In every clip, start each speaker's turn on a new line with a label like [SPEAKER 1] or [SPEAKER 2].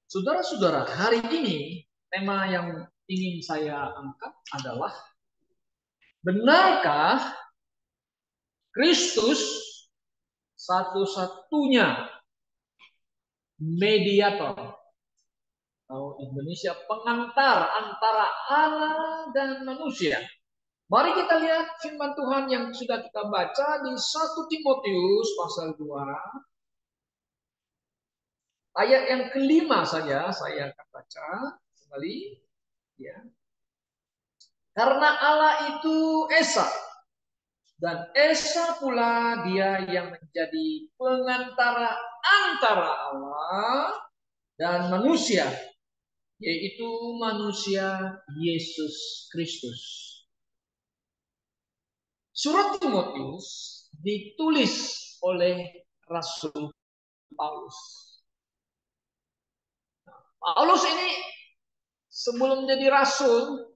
[SPEAKER 1] Saudara-saudara, hari ini tema yang ingin saya angkat adalah benarkah Kristus satu-satunya mediator atau Indonesia pengantar antara Allah dan manusia? Mari kita lihat firman Tuhan yang sudah kita baca di 1 Timotius pasal 2 ayat yang kelima saja saya akan baca kembali ya. Karena Allah itu Esa, dan Esa pula dia yang menjadi pengantara antara Allah dan manusia, yaitu manusia Yesus Kristus. Surat Timotius ditulis oleh Rasul Paulus. Paulus ini sebelum jadi rasul,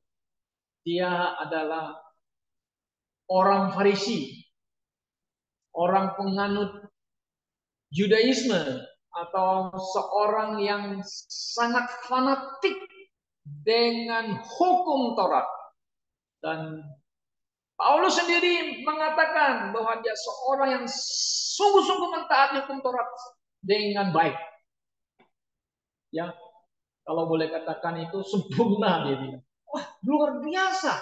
[SPEAKER 1] dia adalah orang Farisi, orang penganut Judaisme, atau seorang yang sangat fanatik dengan hukum Taurat. Dan Paulus sendiri mengatakan bahwa dia seorang yang sungguh-sungguh mentaati hukum Taurat dengan baik. Ya, kalau boleh katakan itu sempurna dia bilang. Wah, luar biasa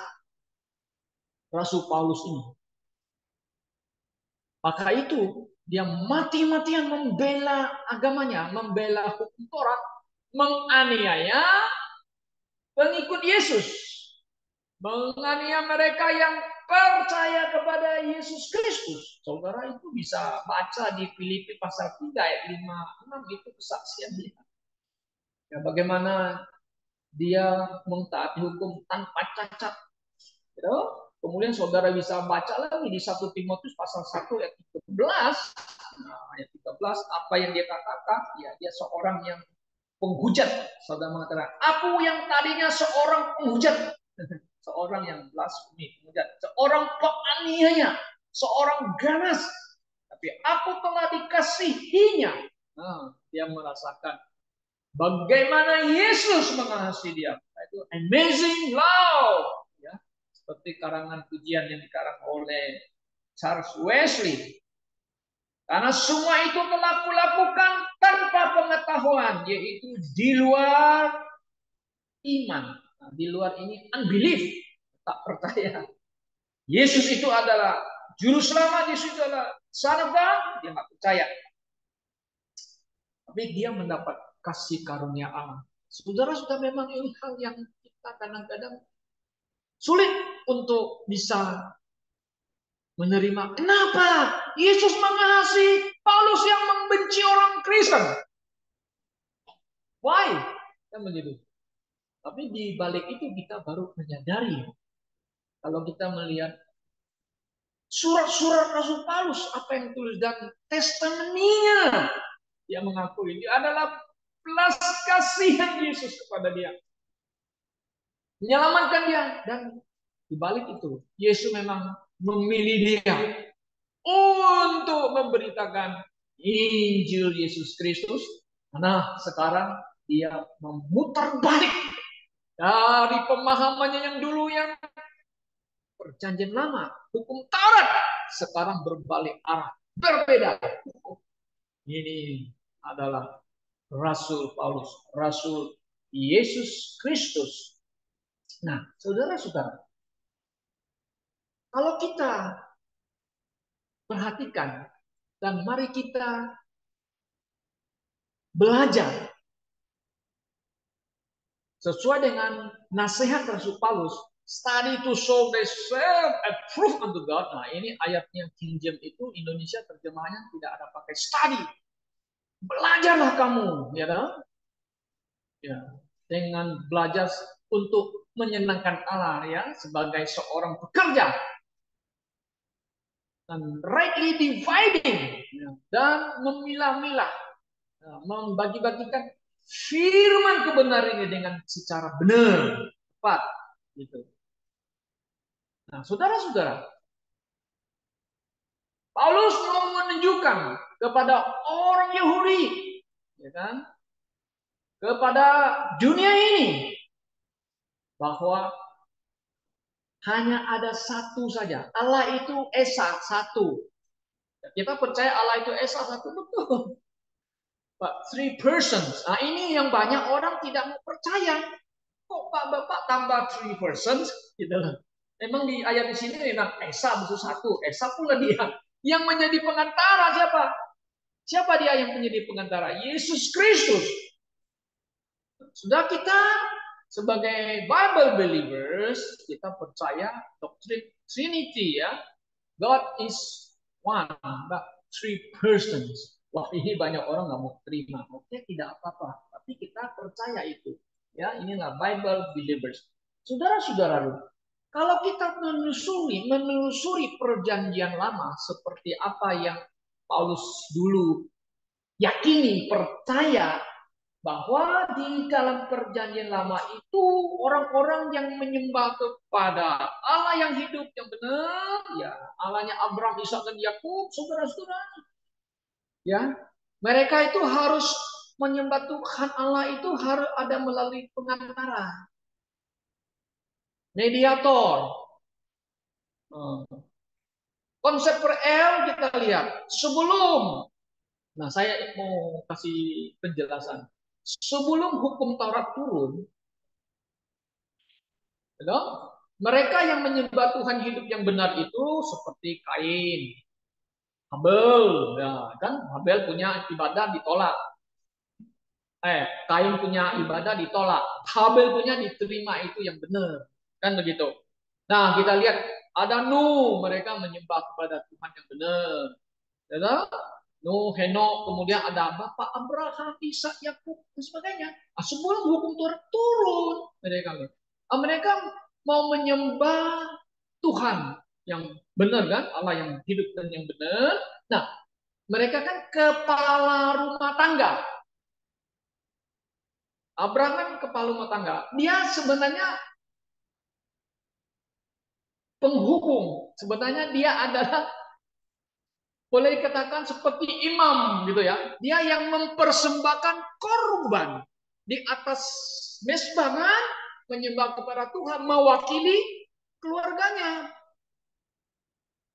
[SPEAKER 1] Rasul Paulus ini. Maka itu dia mati-matian membela agamanya, membela hukum Taurat, menganiaya pengikut Yesus, menganiaya mereka yang percaya kepada Yesus Kristus. Saudara itu bisa baca di Filipi pasal 3 ayat 5-6 itu kesaksian dia. Ya, bagaimana dia mentaati hukum tanpa cacat. Gitu. Kemudian saudara bisa baca lagi di 1 Timotius pasal 1 ayat 13. Nah, ayat 13 apa yang dia katakan? Ya, dia seorang yang penghujat. Saudara mengatakan, aku yang tadinya seorang penghujat, seorang yang blasfemi, penghujat, seorang penganiaya, seorang ganas, tapi aku telah dikasihinya. Nah, dia merasakan bagaimana Yesus mengasihi dia. Itu amazing love. Ya, seperti karangan pujian yang dikarang oleh Charles Wesley. Karena semua itu telah kulakukan tanpa pengetahuan, yaitu di luar iman. Nah, di luar ini unbelief, tak percaya. Yesus itu adalah juru selamat, Yesus itu adalah Son of God, dia nggak percaya. Tapi dia mendapat kasih karunia Allah. Saudara, sudah memang ini hal yang kita kadang-kadang sulit untuk bisa menerima. Kenapa? Yesus mengasihi Paulus yang membenci orang Kristen. Why? Kan begitu. Tapi di balik itu kita baru menyadari. Kalau kita melihat surat-surat Rasul Paulus, apa yang ditulis dan testimoninya, dia mengakui ini adalah belas kasihan Yesus kepada dia. Menyelamatkan dia. Dan di balik itu, Yesus memang memilih dia untuk memberitakan Injil Yesus Kristus. Karena sekarang dia memutar balik dari pemahamannya yang dulu, yang perjanjian lama, hukum Taurat, sekarang berbalik arah, berbeda. Ini adalah Rasul Paulus, Rasul Yesus Kristus. Nah, saudara-saudara, kalau kita perhatikan dan mari kita belajar sesuai dengan nasihat Rasul Paulus, study to show themselves approved unto God. Nah, ini ayatnya King James itu Indonesia terjemahannya tidak ada pakai study. Belajarlah kamu, ya kan? Ya, dengan belajar untuk menyenangkan Allah, ya, sebagai seorang pekerja, dan rightly dividing, ya, dan memilah-milah, ya, membagi-bagikan firman kebenaran ini dengan secara benar, tepat, gitu. Nah, saudara-saudara, Paulus mau menunjukkan kepada orang Yahudi, ya kan, kepada dunia ini bahwa hanya ada satu saja. Allah itu Esa satu. Kita percaya Allah itu Esa satu, betul. But three persons. Nah, ini yang banyak orang tidak mau percaya. Kok Pak Bapak tambah three persons? Gitu loh. Memang di ayat di sini memang Esa musuh satu. Esa pula dia. Yang menjadi pengantara siapa? Siapa dia yang menjadi pengantara? Yesus Kristus. Sudah kita sebagai Bible believers, kita percaya doktrin Trinity ya. God is one, but three persons. Wah, ini banyak orang nggak mau terima. Oke, tidak apa-apa. Tapi kita percaya itu. Ya, inilah Bible believers. Saudara-saudara, kalau kita menelusuri perjanjian lama seperti apa yang Paulus dulu yakini, percaya bahwa di dalam perjanjian lama itu orang-orang yang menyembah kepada Allah yang hidup yang benar, ya Allahnya Abraham, Ishak dan Yakub, saudara-saudara, ya mereka itu harus menyembah Tuhan Allah itu harus ada melalui pengantara, mediator. Konsep per L kita lihat sebelum, nah saya mau kasih penjelasan sebelum hukum Taurat turun. Mereka yang menyembah Tuhan hidup yang benar itu seperti Kain, Habel, ya kan? Habel punya ibadah ditolak. Kain punya ibadah ditolak. Habel punya diterima itu yang benar, kan begitu. Nah kita lihat ada Nuh, mereka menyembah kepada Tuhan yang benar. Ya, Nuh, Henok, kemudian ada Bapak Abraham, Ishak, Yakub dan sebagainya. Nah, sebelum hukum Taurat turun, mereka mau menyembah Tuhan yang benar kan, Allah yang hidup dan yang benar. Nah, mereka kan kepala rumah tangga. Abraham kan kepala rumah tangga. Dia sebenarnya penghubung. Sebenarnya dia adalah boleh dikatakan seperti imam gitu ya. Dia yang mempersembahkan korban di atas mezbah kan, menyembah kepada Tuhan, mewakili keluarganya.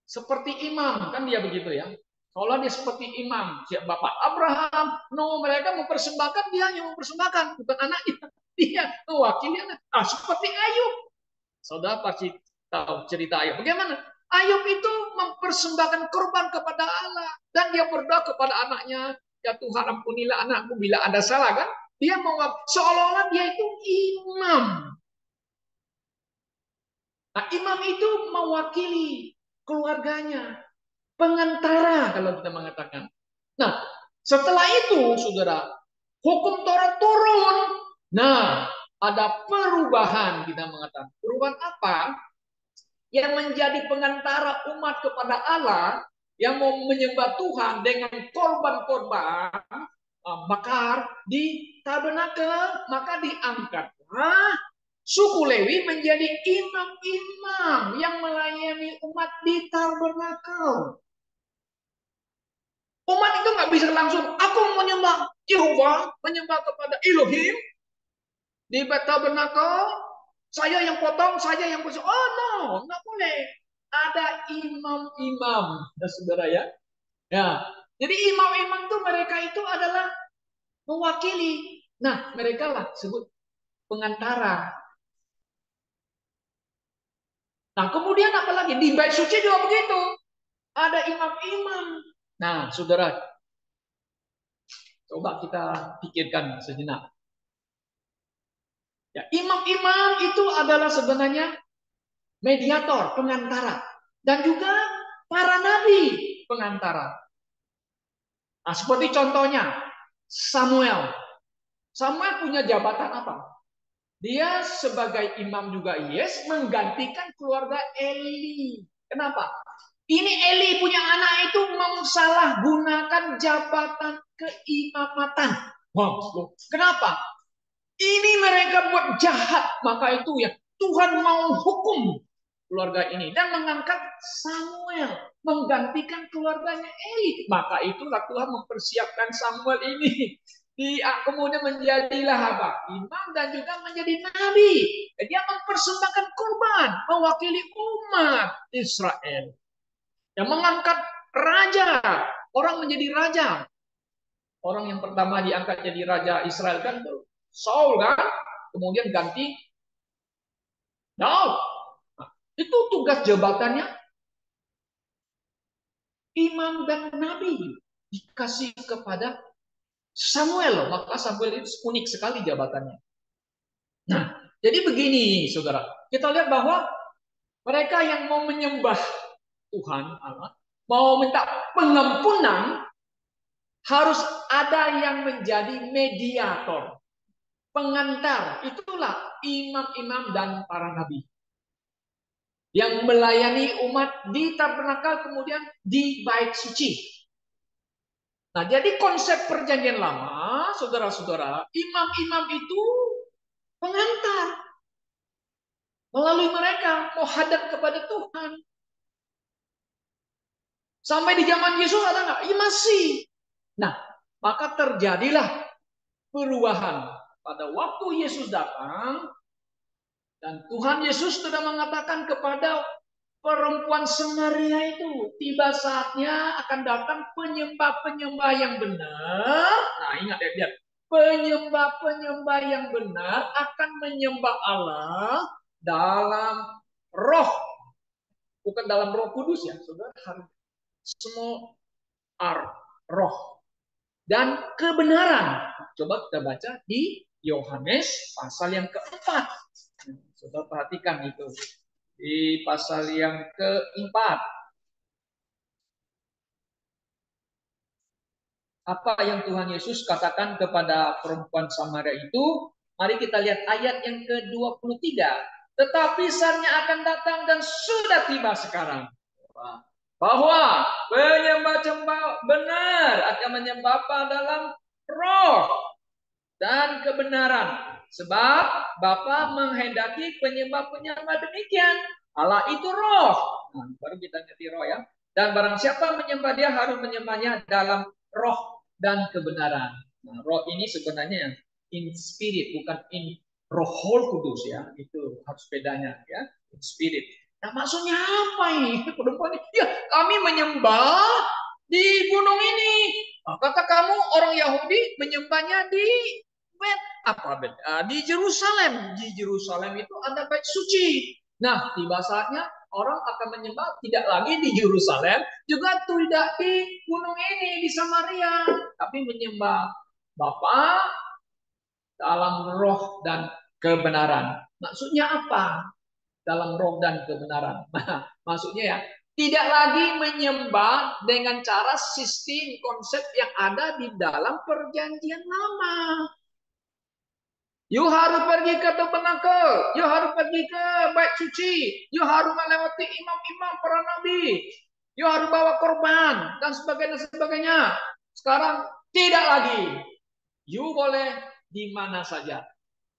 [SPEAKER 1] Seperti imam kan dia begitu ya. Kalau dia seperti imam, siap Bapak Abraham, no mereka mempersembahkan, dia yang mempersembahkan, bukan anaknya. Dia mewakili anak. Seperti Ayub. Saudara pasti tahu cerita Ayub. Bagaimana? Ayub itu mempersembahkan korban kepada Allah dan dia berdoa kepada anaknya, ya Tuhan ampunilah anakku bila ada salah kan? Dia mau seolah-olah dia itu imam. Nah, imam itu mewakili keluarganya, pengantara kalau kita mengatakan. Nah, setelah itu, saudara, hukum Taurat turun. Nah, ada perubahan kita mengatakan. Perubahan apa? Yang menjadi pengantara umat kepada Allah, yang mau menyembah Tuhan dengan korban-korban bakar di tabernakel, maka diangkatlah suku Lewi menjadi imam-imam yang melayani umat di tabernakel. Umat itu nggak bisa langsung, aku menyembah Yehova, menyembah kepada Elohim di tabernakel, saya yang potong, saya yang bersih. Oh no, nggak boleh. Ada imam-imam, ya saudara ya. Ya, jadi imam-imam itu mereka itu adalah mewakili. Nah, mereka lah sebut pengantara. Nah, kemudian apa lagi? Di bait suci juga begitu. Ada imam-imam. Nah, saudara, coba kita pikirkan sejenak. Ya, imam-imam itu adalah sebenarnya mediator, pengantara. Dan juga para nabi, pengantara. Nah, seperti contohnya, Samuel. Samuel punya jabatan apa? Dia sebagai imam juga, yes, menggantikan keluarga Eli. Kenapa? Ini Eli punya anak itu memsalahgunakan jabatan keimamatan. Wow, kenapa? Ini mereka buat jahat, maka itu ya Tuhan mau hukum keluarga ini dan mengangkat Samuel menggantikan keluarganya Eli. Maka itulah Tuhan mempersiapkan Samuel ini Kemudian menjadilah apa? Imam dan juga menjadi nabi. Dia mempersembahkan kurban mewakili umat Israel. Yang mengangkat raja, orang menjadi raja. Orang yang pertama diangkat jadi raja Israel kan tuh Saul kan, kemudian ganti Daud. Nah, itu tugas jabatannya imam dan nabi dikasih kepada Samuel. Maka Samuel itu unik sekali jabatannya. Nah, jadi begini saudara, kita lihat bahwa mereka yang mau menyembah Tuhan Allah, mau minta pengampunan, harus ada yang menjadi mediator, pengantar. Itulah imam-imam dan para nabi yang melayani umat di tabernakel, kemudian di bait suci. Nah, jadi konsep perjanjian lama, saudara-saudara, imam-imam itu pengantar. Melalui mereka mau hadap kepada Tuhan. Sampai di zaman Yesus ada nggak? Ya masih. Nah, maka terjadilah perubahan. Pada waktu Yesus datang, dan Tuhan Yesus sudah mengatakan kepada perempuan Samaria itu, tiba saatnya akan datang penyembah-penyembah yang benar. Nah, ingat ya, lihat. Penyembah-penyembah yang benar akan menyembah Allah dalam roh, bukan dalam Roh Kudus ya, saudara. Harus semua roh dan kebenaran. Coba kita baca di Yohanes pasal yang keempat. Saudara perhatikan itu. Di pasal yang keempat. Apa yang Tuhan Yesus katakan kepada perempuan Samaria itu? Mari kita lihat ayat yang ke-23. Tetapi saatnya akan datang dan sudah tiba sekarang. Bahwa penyembah-penyembah benar akan menyembah dalam roh dan kebenaran. Sebab Bapa menghendaki penyembah-penyembah demikian. Allah itu roh. Nah, baru kita ngerti roh ya. Dan barang siapa menyembah dia harus menyembahnya dalam roh dan kebenaran. Nah, roh ini sebenarnya in spirit, bukan in roh kudus ya. Itu harus bedanya ya. In spirit. Nah, maksudnya apa ini? Perempuan ini, ya kami menyembah di gunung ini. Nah, kata kamu orang Yahudi menyembahnya di di Yerusalem. Di Yerusalem itu ada bait suci. Nah, tiba saatnya orang akan menyembah tidak lagi di Yerusalem, juga tidak di gunung ini di Samaria, tapi menyembah Bapa dalam roh dan kebenaran. Maksudnya apa? Dalam roh dan kebenaran. Maksudnya ya, tidak lagi menyembah dengan cara sistem konsep yang ada di dalam perjanjian lama. You harus pergi ke tabernakel, you harus pergi ke bait suci, you harus melewati imam-imam para nabi, you harus bawa korban dan sebagainya sebagainya. Sekarang tidak lagi. You boleh di mana saja.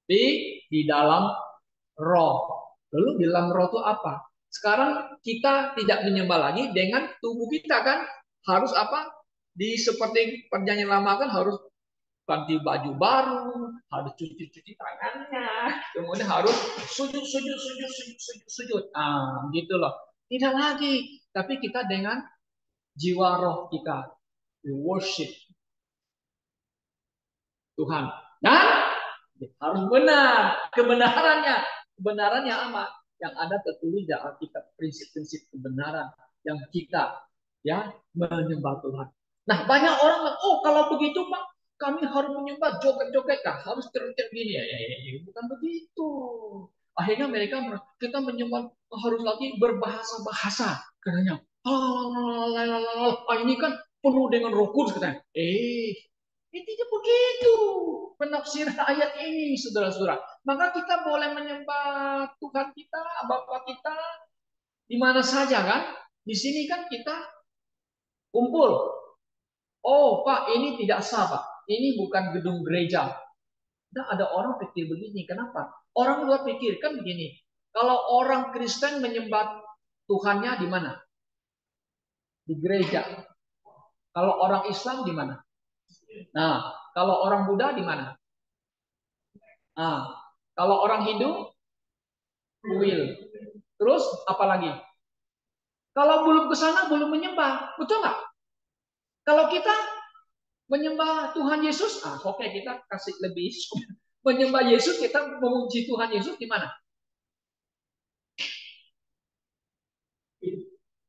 [SPEAKER 1] Di dalam roh. Lalu di dalam roh itu apa? Sekarang kita tidak menyembah lagi dengan tubuh kita kan? Harus apa? Di seperti perjanjian lama kan harus ganti baju baru, harus cuci-cuci tangannya, kemudian harus sujud. Ah, gitu loh. Tidak lagi, tapi kita dengan jiwa roh kita, we worship Tuhan. Dan harus benar, kebenarannya apa? Yang ada tertulis di Alkitab, prinsip-prinsip kebenaran yang kita ya menyembah Tuhan. Nah, banyak orang bilang, oh kalau begitu Pak, kami harus menyembah joget-joget, harus teriak gini ya, bukan begitu. Akhirnya mereka kita menyembah harus lagi berbahasa-bahasa katanya. Ini kan penuh dengan Roh Kudus katanya. Intinya begitu penafsiran ayat ini, saudara-saudara. Maka kita boleh menyembah Tuhan kita, Bapa kita, di mana saja kan. Di sini kan kita kumpul. Oh Pak, ini tidak sah Pak. Ini bukan gedung gereja. Nah, ada orang pikir begini, kenapa? Orang luar pikir kan begini. Kalau orang Kristen menyembah Tuhannya di mana? Di gereja. Kalau orang Islam di mana? Nah, Kalau orang Buddha di mana? Ah, kalau orang Hindu, kuil. Terus apa lagi? Kalau belum ke sana belum menyembah, betul nggak? Kalau kita menyembah Tuhan Yesus, oke kita kasih lebih menyembah Yesus, kita memuji Tuhan Yesus di mana?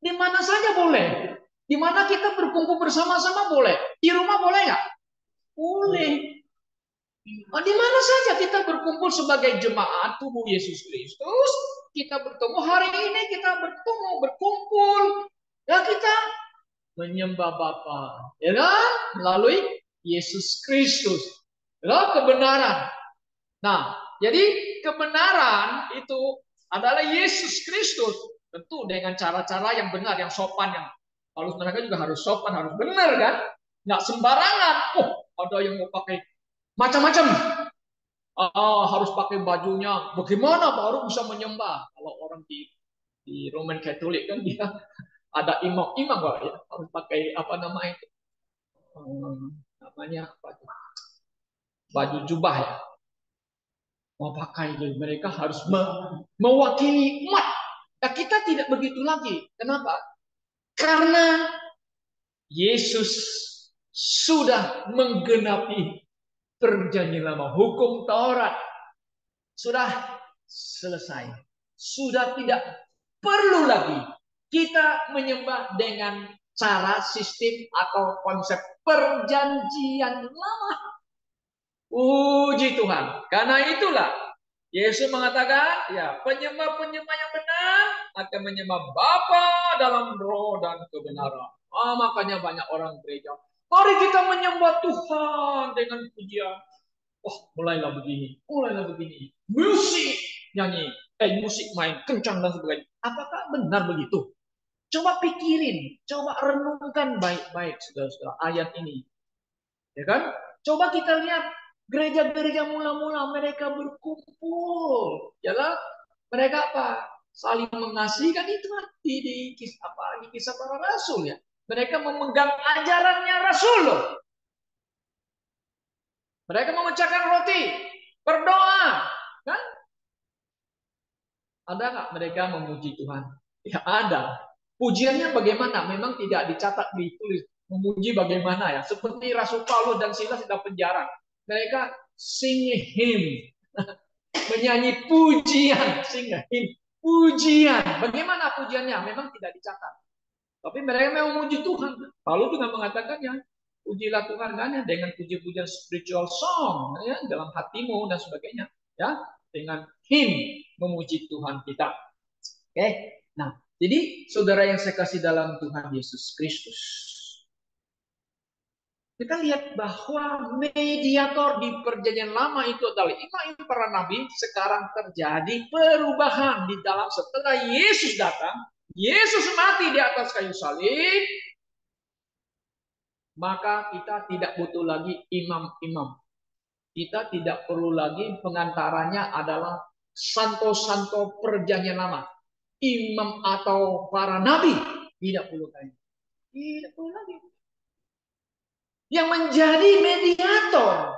[SPEAKER 1] Di mana saja boleh. Di mana kita berkumpul bersama-sama boleh. Di rumah boleh nggak? Boleh. Di mana saja kita berkumpul sebagai jemaat tubuh Yesus Kristus, kita bertemu hari ini, kita bertemu, berkumpul, ya kita menyembah Bapa, ya kan? Melalui Yesus Kristus, ya kebenaran. Nah, jadi kebenaran itu adalah Yesus Kristus, tentu dengan cara-cara yang benar, yang sopan, yang kalau mereka juga harus sopan, harus benar kan? Nggak sembarangan. Oh, ada yang mau pakai macam-macam. Harus pakai bajunya. Bagaimana baru bisa menyembah? Kalau orang di Roman Katolik kan dia ada imam-imam ya, harus pakai apa namanya itu? Namanya apa? Baju jubah ya. Mau pakai jadi mereka harus mewakili umat. Nah, kita tidak begitu lagi. Kenapa? Karena Yesus sudah menggenapi perjanjian lama, hukum Taurat sudah selesai. Sudah tidak perlu lagi kita menyembah dengan cara sistem atau konsep perjanjian lama. Puji Tuhan. Karena itulah Yesus mengatakan, ya penyembah-penyembah yang benar akan menyembah Bapa dalam roh dan kebenaran. Makanya banyak orang gereja. Mari kita menyembah Tuhan dengan pujian. Wah, mulailah begini, mulailah begini. Musik nyanyi, musik main kencang dan sebagainya. Apakah benar begitu? Coba pikirin, coba renungkan baik-baik saudara-saudara ayat ini. Ya kan? Coba kita lihat gereja-gereja mula-mula mereka berkumpul. Yalah, mereka apa? Saling mengasihi kan itu di kisah para rasul ya. Mereka memegang ajarannya rasul loh. Mereka memecahkan roti, berdoa, kan? Ada nggak mereka memuji Tuhan? Ya ada. Pujiannya bagaimana? Memang tidak dicatat, ditulis. Memuji bagaimana ya? Seperti Rasul Paulus dan Silas di penjara. Mereka sing hymn, menyanyi pujian, sing hymn, pujian. Bagaimana pujiannya? Memang tidak dicatat. Tapi mereka memang memuji Tuhan. Paulus juga mengatakan ya, pujilah Tuhan kan ya dengan puji-pujian spiritual song ya dalam hatimu dan sebagainya ya dengan hymn memuji Tuhan kita. Oke. Nah, jadi saudara yang saya kasih dalam Tuhan Yesus Kristus. Kita lihat bahwa mediator di perjanjian lama itu adalah imam para nabi. Sekarang terjadi perubahan di dalam setelah Yesus datang. Yesus mati di atas kayu salib. Maka kita tidak butuh lagi imam-imam. Kita tidak perlu lagi pengantaranya adalah santo-santo perjanjian lama. Imam atau para nabi. Tidak perlu lagi. Tidak perlu lagi. Yang menjadi mediator.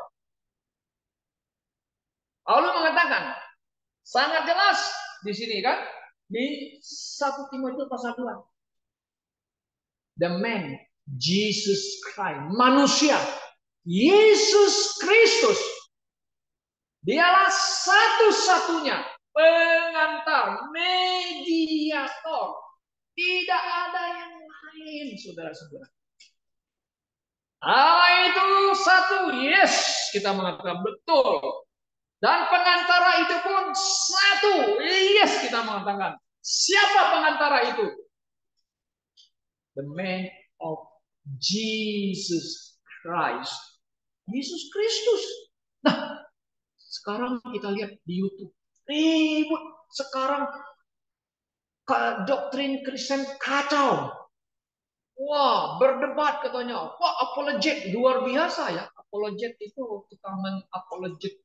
[SPEAKER 1] Paulus mengatakan sangat jelas di sini kan di 1 Timotius pasal 2. The man Jesus Christ, manusia Yesus Kristus. Dialah satu-satunya pengantar, mediator. Tidak ada yang lain, saudara-saudara. Allah itu satu, yes, kita mengatakan betul. Dan pengantara itu pun satu, yes, kita mengatakan. Siapa pengantara itu? The man of Jesus Christ. Yesus Kristus. Nah, sekarang kita lihat di YouTube. Ribut. Sekarang doktrin Kristen kacau. Wah, berdebat katanya. Wah, apologet luar biasa ya. Apologet itu kita mengapologet,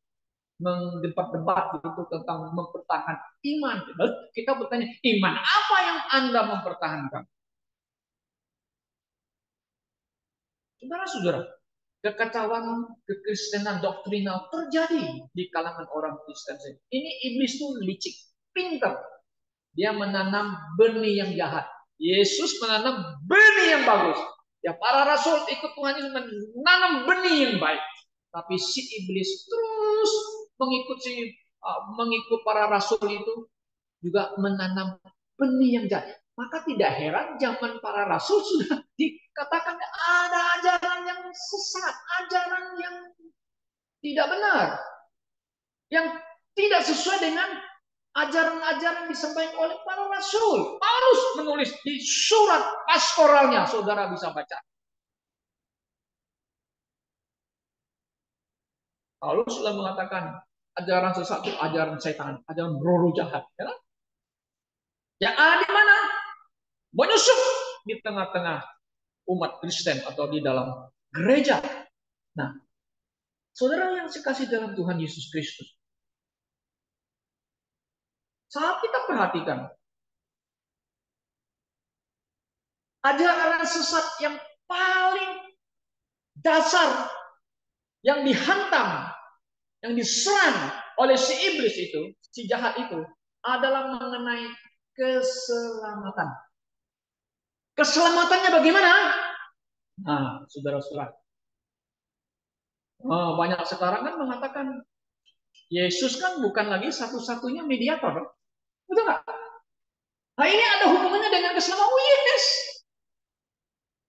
[SPEAKER 1] mendebat-debat gitu tentang mempertahankan iman. Kita bertanya, iman apa yang Anda mempertahankan? Saudara-saudara, kekacauan kekristenan doktrinal terjadi di kalangan orang Kristen. Ini iblis tuh licik, pintar. Dia menanam benih yang jahat. Yesus menanam benih yang bagus. Ya, para rasul ikut Tuhan Yesus menanam benih yang baik. Tapi si iblis terus mengikut para rasul itu juga menanam benih yang jahat. Maka tidak heran zaman para rasul sudah dikatakan ada ajaran yang sesat, ajaran yang tidak benar, yang tidak sesuai dengan ajaran-ajaran disampaikan oleh para rasul. Paulus menulis di surat pastoralnya, saudara bisa baca. Paulus sudah mengatakan ajaran sesat itu ajaran setan, ajaran roh jahat. Ya? Yang ada di mana? Menyusup di tengah-tengah umat Kristen atau di dalam gereja. Nah, saudara yang dikasihi dalam Tuhan Yesus Kristus, saat kita perhatikan ajaran sesat yang paling dasar yang dihantam, yang diserang oleh si iblis itu, si jahat itu, adalah mengenai keselamatan. Keselamatannya bagaimana? Nah, saudara-saudara, banyak sekarang kan mengatakan Yesus kan bukan lagi satu-satunya mediator. Betul nggak? Nah, ini ada hubungannya dengan keselamatan. Oh, yes.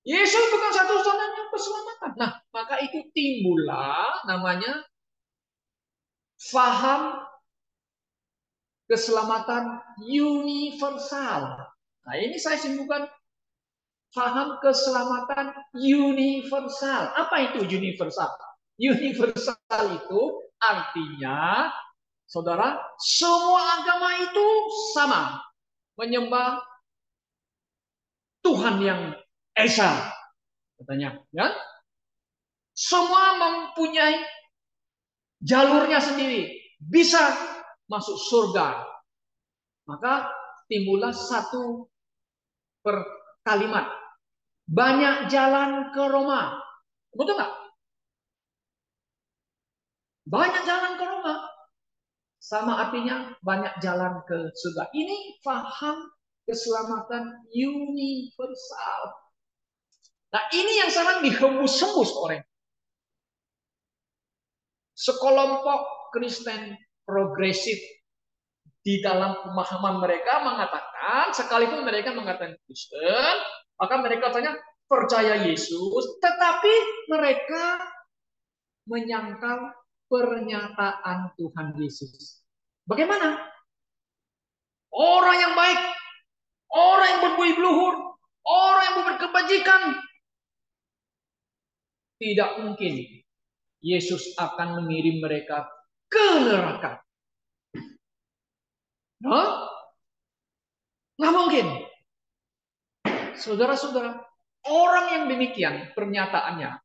[SPEAKER 1] Yesus bukan satu-satunya keselamatan. Nah, maka itu timbullah namanya faham keselamatan universal. Nah, ini saya simpulkan faham keselamatan universal. Apa itu universal? Universal itu artinya, saudara, semua agama itu sama. Menyembah Tuhan yang Esa, katanya. Ya? Semua mempunyai jalurnya sendiri. Bisa masuk surga. Maka timbullah satu kalimat. Banyak jalan ke Roma. Betul nggak? Banyak jalan ke Roma. Sama artinya banyak jalan ke surga. Ini paham keselamatan universal. Nah, ini yang sekarang dihembus-hembus oleh sekelompok Kristen progresif di dalam pemahaman mereka mengatakan, sekalipun mereka mengatakan Kristen, maka mereka tanya percaya Yesus, tetapi mereka menyangkal pernyataan Tuhan Yesus. Bagaimana? Orang yang baik, orang yang berbudi luhur, orang yang berkebajikan, tidak mungkin Yesus akan mengirim mereka ke neraka. Nah, nggak mungkin. Saudara-saudara, orang yang demikian pernyataannya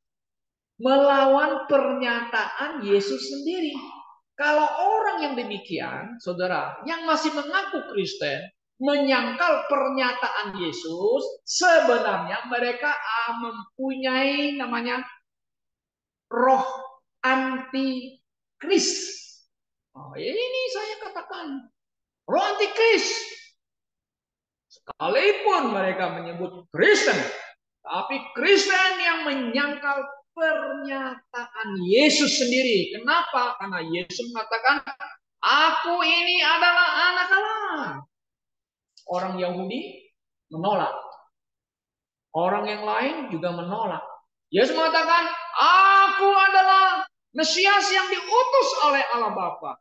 [SPEAKER 1] melawan pernyataan Yesus sendiri. Kalau orang yang demikian, saudara, yang masih mengaku Kristen, menyangkal pernyataan Yesus, sebenarnya mereka mempunyai namanya roh antikris. Oh, ini saya katakan, roh antikris. Sekalipun mereka menyebut Kristen, tapi Kristen yang menyangkal pernyataan Yesus sendiri. Kenapa? Karena Yesus mengatakan, aku ini adalah anak Allah. Orang Yahudi menolak. Orang yang lain juga menolak. Yesus mengatakan, aku adalah Mesias yang diutus oleh Allah Bapa.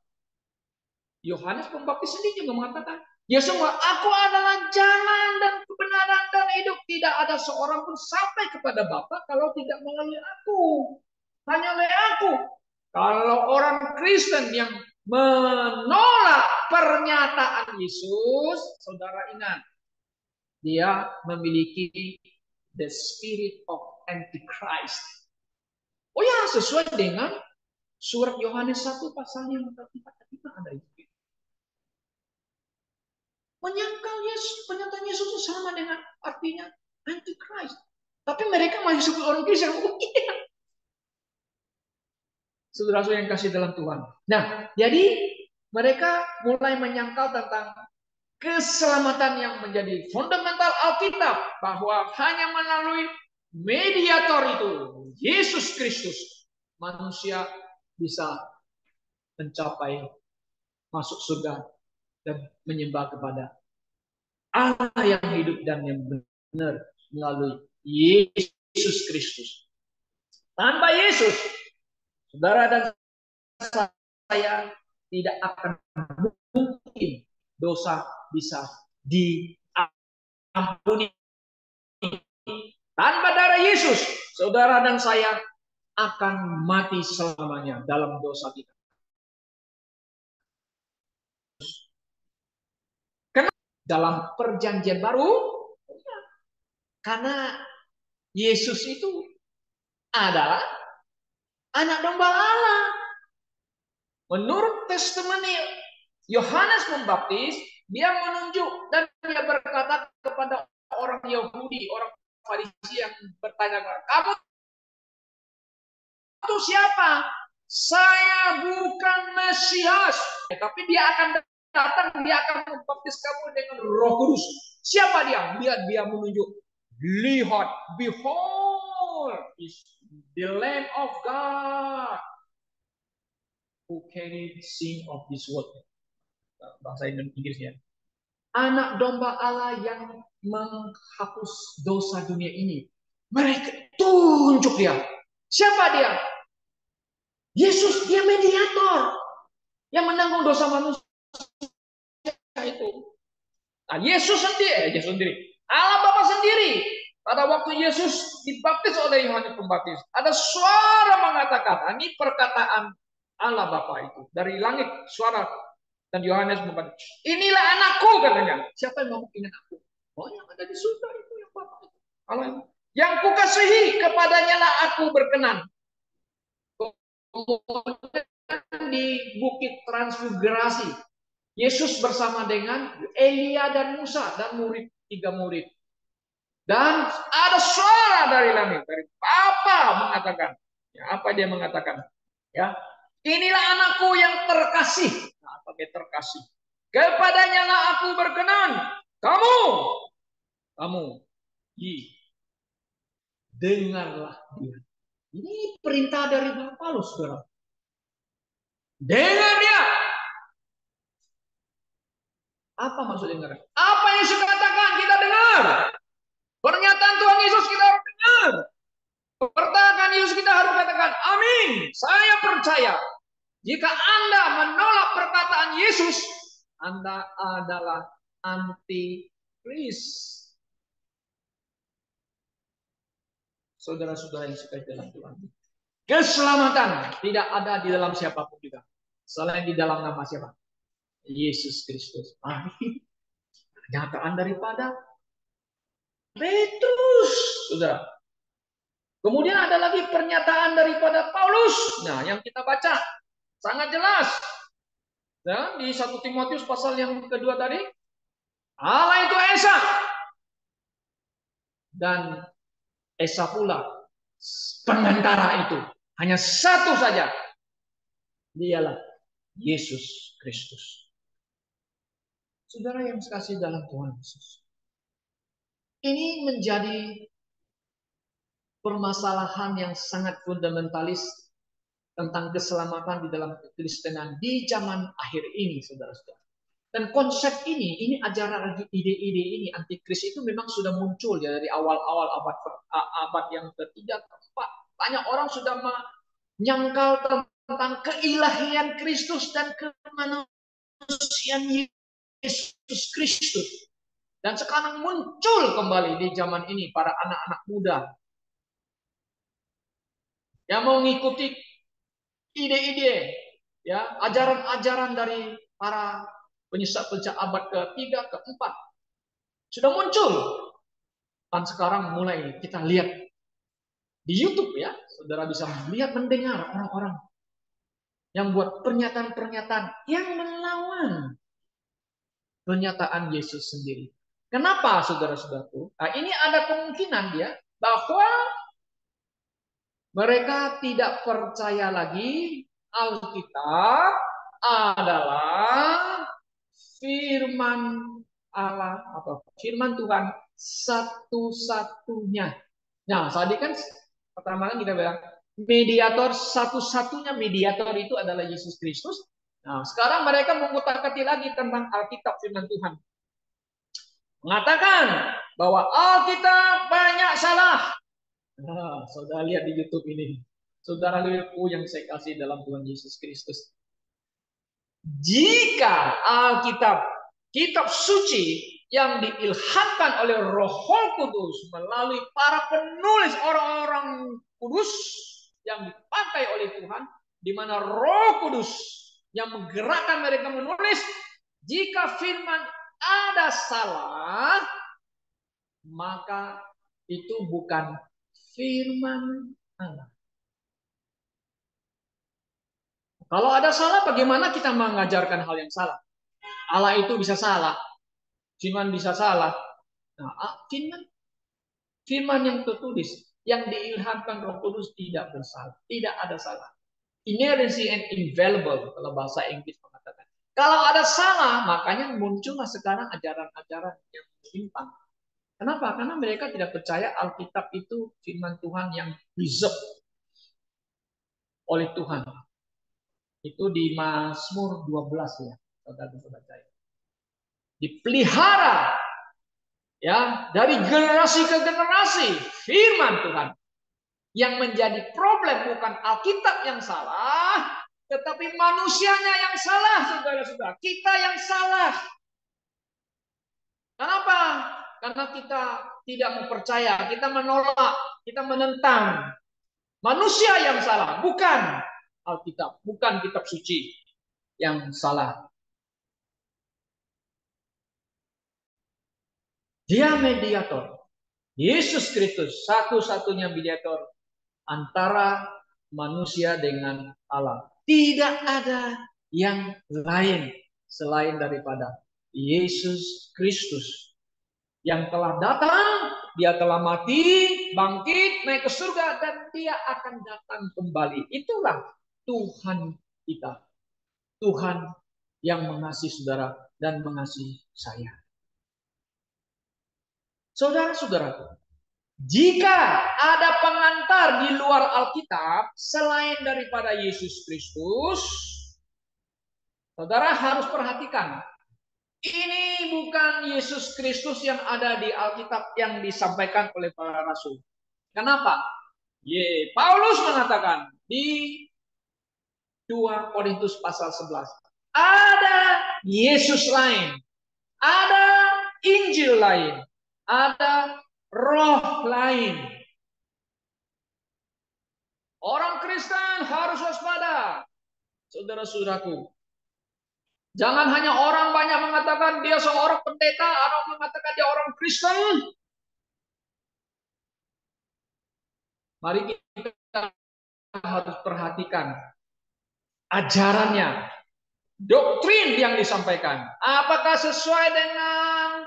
[SPEAKER 1] Yohanes Pembaptis sendiri juga mengatakan, Yesus mengatakan, aku adalah jalan dan kebenaran dan hidup. Tidak ada seorang pun sampai kepada Bapa kalau tidak melalui aku. Hanya oleh aku. Kalau orang Kristen yang menolak pernyataan Yesus, saudara ingat, dia memiliki the spirit of Antichrist. Oh ya, sesuai dengan surat Yohanes 1 pasal yang kita ada itu. Menyangkal Yesus, pernyataan Yesus itu sama dengan artinya Antichrist. Tapi mereka masih sebut orang Kristen. Oh, iya. Saudara-saudara yang kasih dalam Tuhan. Nah, jadi mereka mulai menyangkal tentang keselamatan yang menjadi fundamental Alkitab, bahwa hanya melalui mediator itu, Yesus Kristus, manusia bisa mencapai masuk surga dan menyembah kepada Allah yang hidup dan yang benar melalui Yesus Kristus. Tanpa Yesus, saudara dan saya tidak akan mungkin dosa bisa diampuni. Tanpa darah Yesus, saudara dan saya akan mati selamanya dalam dosa kita. Karena dalam perjanjian baru, karena Yesus itu adalah anak domba Allah. Menurut testimoni Yohanes Pembaptis, dia menunjuk dan dia berkata kepada orang Yahudi, orang Farisi yang bertanya, kamu itu siapa? Saya bukan Mesias, tapi dia akan datang, dia akan membaptis kamu dengan Roh Kudus. Siapa dia? Dia menunjuk, lihat, behold, is the Lamb of God who carried sin of this world. Bahasa Inggrisnya. Anak domba Allah yang menghapus dosa dunia ini. Mereka tunjuk dia. Siapa dia? Yesus, dia mediator yang menanggung dosa manusia itu. Nah, Yesus sendiri, Allah Bapa sendiri. Pada waktu Yesus dibaptis oleh Yohanes Pembaptis, ada suara mengatakan, ini perkataan Allah Bapa itu dari langit, suara. Dan Yohanes Pembaptis, inilah anakku, katanya. Siapa yang ngomong ini anakku? Oh, yang ada di surga itu yang Bapa itu. Allah yang kukasihi, kepadanya lah aku berkenan. Di Bukit Transfigurasi, Yesus bersama dengan Elia dan Musa dan tiga murid. Dan ada suara dari langit, dari Bapa mengatakan, ya, apa dia mengatakan? Ya, inilah anakku yang terkasih. Nah, apa dia terkasih? Kepadanya lah aku berkenan. Kamu, dengarlah dia. Ini perintah dari Bapa lu, saudara. Dengar dia. Apa maksud dengar? Apa yang Yesus katakan kita dengar. Pernyataan Tuhan Yesus kita harus dengar. Perkataan Yesus kita harus katakan, amin. Saya percaya. Jika Anda menolak perkataan Yesus, Anda adalah antikris. Saudara-saudara yang suka dalam Tuhan. Keselamatan tidak ada di dalam siapapun juga. Selain di dalam nama siapa? Yesus Kristus. Pernyataan daripada Petrus, saudara. Kemudian ada lagi pernyataan daripada Paulus. Nah, yang kita baca sangat jelas. Ya, di 1 Timotius pasal yang kedua tadi, Allah itu Esa. Dan Esa pula pengantara itu. Hanya satu saja. Dialah Yesus Kristus. Saudara yang kasih dalam Tuhan Yesus. Ini menjadi permasalahan yang sangat fundamentalis tentang keselamatan di dalam kekristenan di zaman akhir ini, saudara-saudara. Dan konsep ini ajaran ide-ide ini antikris itu memang sudah muncul ya dari awal-awal abad yang ketiga, keempat. Banyak orang sudah menyangkal tentang keilahian Kristus dan kemanusiaan Yesus Kristus. Dan sekarang muncul kembali di zaman ini para anak-anak muda yang mau mengikuti ide-ide, ya, ajaran-ajaran dari para penyesat-penyesat abad ketiga, keempat sudah muncul. Dan sekarang mulai kita lihat di YouTube, ya, saudara bisa melihat, mendengar orang-orang yang buat pernyataan-pernyataan yang melawan pernyataan Yesus sendiri. Kenapa, saudara-saudaraku? Nah, ini ada kemungkinan dia bahwa mereka tidak percaya lagi Alkitab adalah firman Allah atau firman Tuhan satu-satunya. Nah, tadi kan pertama kan kita bilang mediator satu-satunya mediator itu adalah Yesus Kristus. Nah, sekarang mereka mengutak-atik lagi tentang Alkitab firman Tuhan. Mengatakan bahwa Alkitab banyak salah. Nah, saudara lihat di YouTube ini. Saudara lihat yang saya kasih dalam Tuhan Yesus Kristus. Jika Alkitab, kitab suci yang diilhamkan oleh Roh Kudus melalui para penulis orang-orang kudus yang dipakai oleh Tuhan, di mana Roh Kudus yang menggerakkan mereka menulis, jika firman ada salah, maka itu bukan firman Allah. Kalau ada salah, bagaimana kita mengajarkan hal yang salah? Allah itu bisa salah, firman bisa salah. Nah, firman yang tertulis, yang diilhamkan Roh Kudus tidak bersalah, tidak ada salah. Inerrancy and infallible kalau bahasa Inggris mengatakan. Kalau ada salah, makanya muncullah sekarang ajaran-ajaran yang menyimpang. Kenapa? Karena mereka tidak percaya Alkitab itu firman Tuhan yang reserved oleh Tuhan. Itu di Mazmur 12 ya, saudara bisa baca. Dipelihara ya dari generasi ke generasi firman Tuhan. Yang menjadi problem bukan Alkitab yang salah, tetapi manusianya yang salah, saudara-saudara. Kita yang salah. Kenapa? Karena kita tidak mempercaya, kita menolak, kita menentang. Manusia yang salah, bukan Alkitab, bukan kitab suci yang salah. Dia mediator. Yesus Kristus satu-satunya mediator antara manusia dengan Allah. Tidak ada yang lain selain daripada Yesus Kristus yang telah datang, dia telah mati, bangkit, naik ke surga, dan dia akan datang kembali. Itulah Tuhan kita. Tuhan yang mengasihi saudara dan mengasihi saya. Saudara-saudara, jika ada pengantar di luar Alkitab selain daripada Yesus Kristus, saudara harus perhatikan. Ini bukan Yesus Kristus yang ada di Alkitab yang disampaikan oleh para rasul. Kenapa? Paulus mengatakan di 2 Korintus pasal 11. Ada Yesus lain. Ada Injil lain. Ada roh lain. Orang Kristen harus waspada. Saudara-saudaraku. Jangan hanya orang banyak mengatakan dia seorang pendeta atau mengatakan dia orang Kristen. Mari kita harus perhatikan ajarannya, doktrin yang disampaikan. Apakah sesuai dengan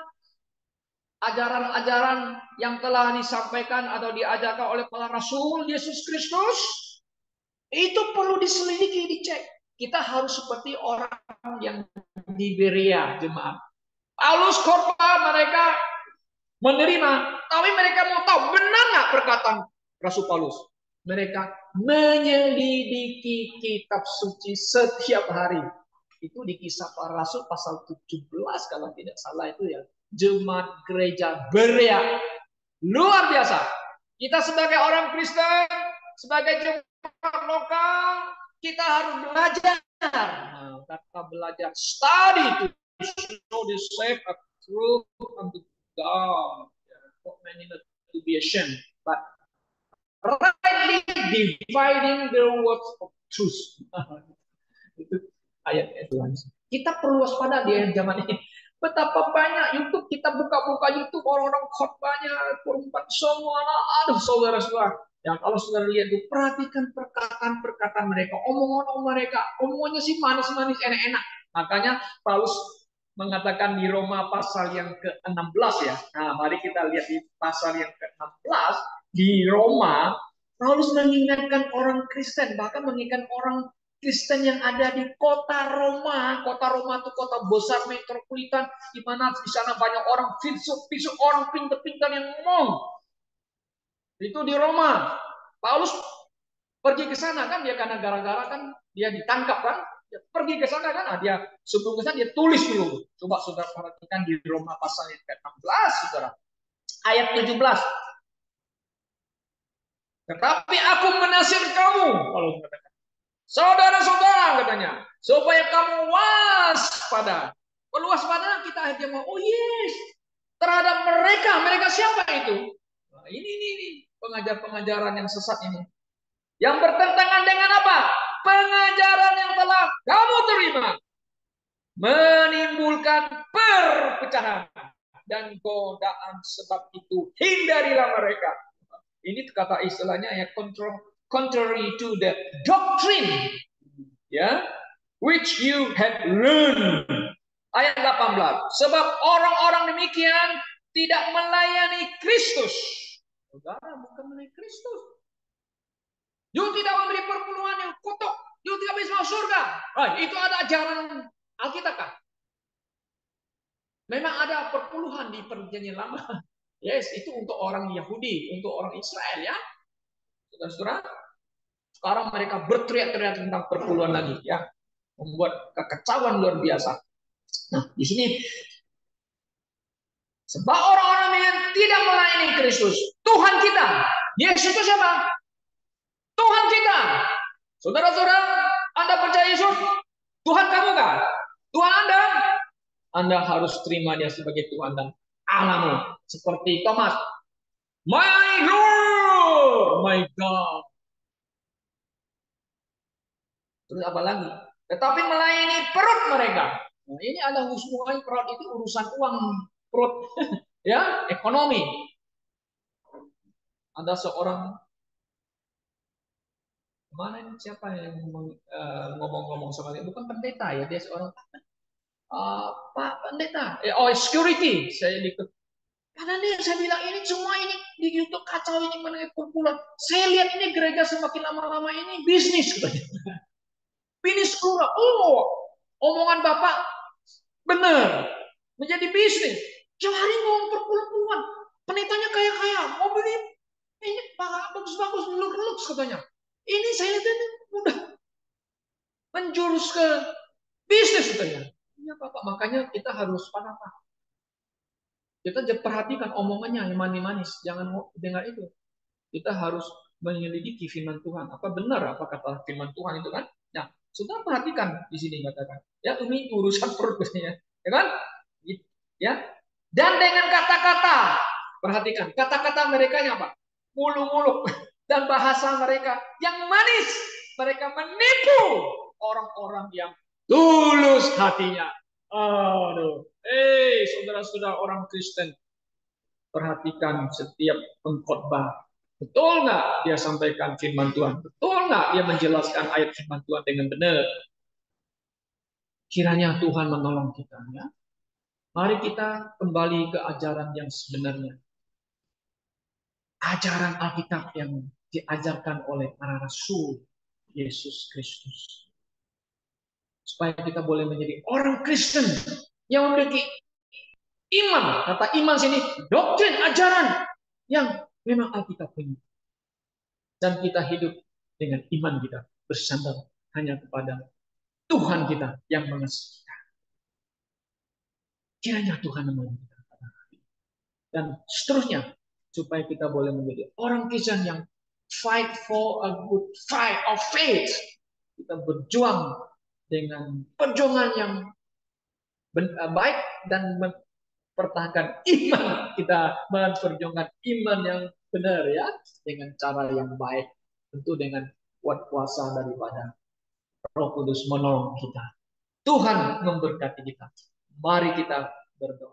[SPEAKER 1] ajaran-ajaran yang telah disampaikan atau diajarkan oleh para rasul Yesus Kristus? Itu perlu diselidiki, dicek. Kita harus seperti orang yang di Berea, jemaat. Paulus khotbah, mereka menerima, tapi mereka mau tahu benar nggak perkataan Rasul Paulus. Mereka menyelidiki kitab suci setiap hari. Itu di Kisah Para Rasul pasal 17 kalau tidak salah itu ya. Jemaat gereja Berea. Luar biasa. Kita sebagai orang Kristen, sebagai jemaat lokal, kita harus belajar. Nah, kata belajar, study to show the safe truth unto God. Not many not to be ashamed, but rightly dividing the words of truth. Itu ayat Tuhan. Kita perlu waspada di zaman ini. Betapa banyak YouTube, kita buka-buka YouTube, orang-orang khotbahnya, perempuan semua, aduh saudara-saudara. Ya kalau saudara lihat itu, perhatikan perkataan-perkataan mereka, omongan mereka, omongannya sih manis-manis, enak-enak. Makanya Paulus mengatakan di Roma pasal yang ke-16 ya. Nah, mari kita lihat di pasal yang ke-16 di Roma, Paulus mengingatkan orang Kristen, bahkan mengingatkan orang Kristen yang ada di kota Roma. Kota Roma itu kota besar metropolitan, di mana di sana banyak orang filsuf, orang pintar-pintar yang ngomong. Itu di Roma. Paulus pergi ke sana kan, dia karena gara-gara kan dia ditangkap kan, dia pergi ke sana kan, dia sebelum ke sana dia tulis dulu. Coba saudara perhatikan di Roma pasal yang ke-16, saudara, ayat 17. Tetapi aku menasihati kamu, Paulus katakan, saudara-saudara katanya, supaya kamu waspada. Kalau waspada kita aja mau, oh yes, terhadap mereka. Mereka siapa itu? Nah, ini pengajar-pengajaran yang sesat ini. Yang bertentangan dengan apa? Pengajaran yang telah kamu terima. Menimbulkan perpecahan dan godaan, sebab itu hindarilah mereka. Ini kata istilahnya ya, contrary to the doctrine, ya, which you have learned. Ayat 18. Sebab orang-orang demikian tidak melayani Kristus. Saudara, bukan melayani Kristus. You tidak memberi perpuluhan yang kutuk. You tidak bisa masuk surga. Itu ada ajaran Alkitab kan? Memang ada perpuluhan di perjanjian lama. Yes, itu untuk orang Yahudi, untuk orang Israel ya. Saudara-saudara, sekarang mereka berteriak-teriak tentang perpuluhan lagi ya. Membuat kekacauan luar biasa. Nah, di sini sebab orang-orang yang tidak melayani Kristus, Tuhan kita, Yesus itu siapa? Tuhan kita. Saudara-saudara, Anda percaya Yesus? Tuhan kamu kan? Tuhan Anda? Anda harus terima dia sebagai Tuhan dan Allahmu. Seperti Thomas. My Lord, my God. Terus apa lagi? Tetapi melayani perut mereka. Nah, ini ada hubungan perut itu urusan uang perut, ya, ekonomi. Ada seorang mana ini, siapa yang ngomong-ngomong sama dia? Bukan pendeta ya, dia seorang Pak pendeta. Security. Saya ikut. Karena dia saya bilang ini semua ini di YouTube kacau ini mengenai kumpulan. Saya lihat ini gereja semakin lama-lama ini bisnis katanya. Bisnis keluar. Oh, omongan Bapak benar. Menjadi bisnis. Tiap hari ngomong perpuluhan. Pendetanya kaya-kaya. Mobil ini bagus-bagus, lux katanya. Ini saya lihat ini udah menjurus ke bisnis katanya. Iya Bapak, makanya kita harus pada apa? Kita perhatikan omongannya yang manis-manis. Jangan dengar itu. Kita harus menyelidiki firman Tuhan. Apa benar apa kata firman Tuhan itu kan? Nah, sudah perhatikan di sini katakan. Ya, ini urusan perut ya. Ya kan? Ya. Dan dengan kata-kata, perhatikan, kata-kata mereka apa? Mulu-mulu dan bahasa mereka yang manis. Mereka menipu orang-orang yang tulus hatinya. Aduh. Saudara-saudara orang Kristen, perhatikan setiap pengkhotbah. Betul nggak dia sampaikan firman Tuhan? Betul nggak dia menjelaskan ayat firman Tuhan dengan benar? Kiranya Tuhan menolong kita ya. Mari kita kembali ke ajaran yang sebenarnya. Ajaran Alkitab yang diajarkan oleh para rasul Yesus Kristus. Supaya kita boleh menjadi orang Kristen yang memiliki iman. Kata iman sini, doktrin, ajaran yang memang Alkitab punya. Dan kita hidup dengan iman kita bersandar hanya kepada Tuhan kita yang mengasihi kita. Kiranya Tuhan menolong kita. Dan seterusnya, supaya kita boleh menjadi orang Kristen yang fight for a good fight of faith. Kita berjuang dengan perjuangan yang baik dan mempertahankan iman kita, memperjuangkan iman yang benar ya, dengan cara yang baik, tentu dengan kuat kuasa daripada Roh Kudus menolong kita. Tuhan memberkati kita. Mari kita berdoa.